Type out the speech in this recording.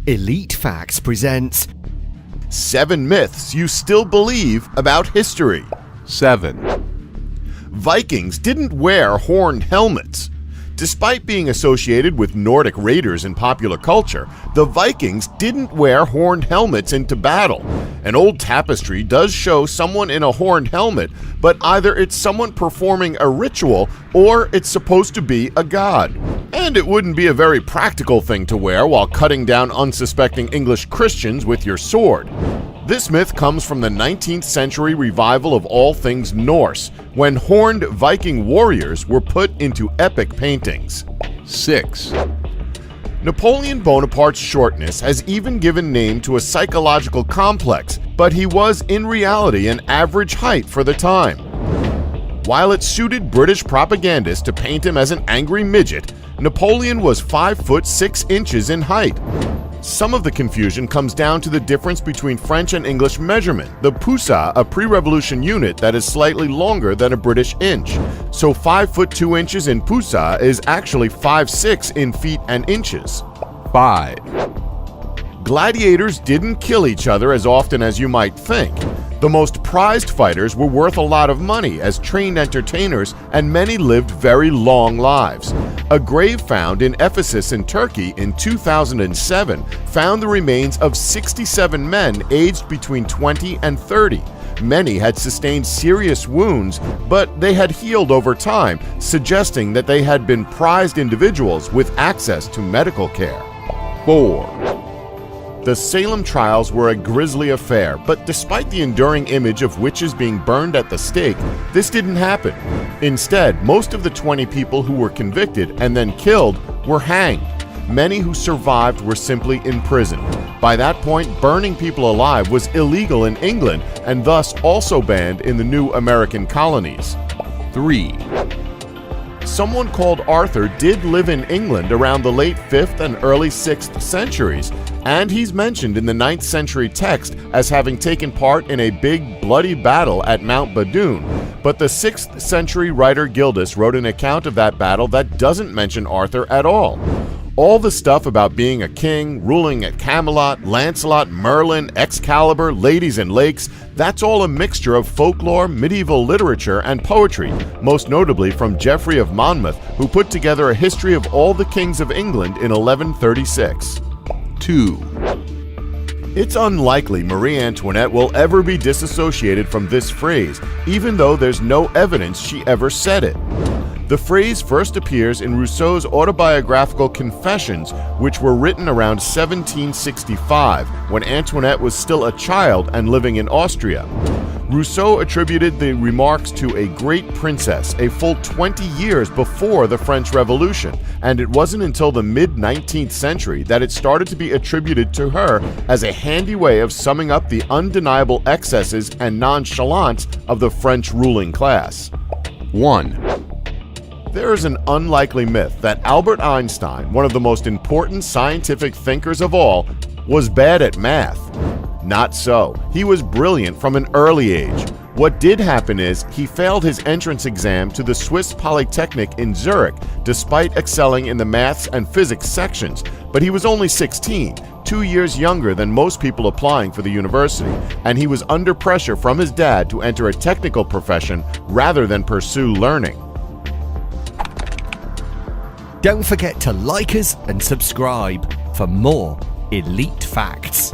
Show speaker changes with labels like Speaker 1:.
Speaker 1: Elite Facts presents
Speaker 2: 7 myths you still believe about history.
Speaker 3: 7.
Speaker 2: Vikings didn't wear horned helmets. Despite being associated with Nordic raiders in popular culture, the Vikings didn't wear horned helmets into battle. An old tapestry does show someone in a horned helmet, but either it's someone performing a ritual or it's supposed to be a god. And it wouldn't be a very practical thing to wear while cutting down unsuspecting English Christians with your sword. This myth comes from the 19th century revival of all things Norse, when horned Viking warriors were put into epic paintings.
Speaker 3: 6.
Speaker 2: Napoleon Bonaparte's shortness has even given name to a psychological complex, but he was in reality an average height for the time. While it suited British propagandists to paint him as an angry midget, Napoleon was 5 foot 6 inches in height. Some of the confusion comes down to the difference between French and English measurement. The pouce, a pre-revolution unit that is slightly longer than a British inch. So 5 foot 2 inches in pouce is actually 5'6" in feet and inches.
Speaker 3: 5.
Speaker 2: Gladiators didn't kill each other as often as you might think. The most prized fighters were worth a lot of money as trained entertainers, and many lived very long lives. A grave found in Ephesus in Turkey in 2007 found the remains of 67 men aged between 20 and 30. Many had sustained serious wounds, but they had healed over time, suggesting that they had been prized individuals with access to medical care.
Speaker 3: 4.
Speaker 2: The Salem trials were a grisly affair, but despite the enduring image of witches being burned at the stake, this didn't happen. Instead, most of the 20 people who were convicted and then killed were hanged. Many who survived were simply imprisoned. By that point, burning people alive was illegal in England and thus also banned in the new American colonies.
Speaker 3: 3.
Speaker 2: Someone called Arthur did live in England around the late 5th and early 6th centuries, and he's mentioned in the 9th century text as having taken part in a big bloody battle at Mount Badon. But the 6th century writer Gildas wrote an account of that battle that doesn't mention Arthur at all. All the stuff about being a king, ruling at Camelot, Lancelot, Merlin, Excalibur, ladies and lakes, that's all a mixture of folklore, medieval literature, and poetry, most notably from Geoffrey of Monmouth, who put together a history of all the kings of England in 1136.
Speaker 3: 2.
Speaker 2: It's unlikely Marie Antoinette will ever be disassociated from this phrase, even though there's no evidence she ever said it. The phrase first appears in Rousseau's autobiographical Confessions, which were written around 1765, when Antoinette was still a child and living in Austria. Rousseau attributed the remarks to a great princess a full 20 years before the French Revolution, and it wasn't until the mid-19th century that it started to be attributed to her as a handy way of summing up the undeniable excesses and nonchalance of the French ruling class.
Speaker 3: 1.
Speaker 2: There is an unlikely myth that Albert Einstein, one of the most important scientific thinkers of all, was bad at math. Not so. He was brilliant from an early age. What did happen is he failed his entrance exam to the Swiss Polytechnic in Zurich, despite excelling in the maths and physics sections, but he was only 16, 2 years younger than most people applying for the university, and he was under pressure from his dad to enter a technical profession rather than pursue learning.
Speaker 1: Don't forget to like us and subscribe for more Elite Facts.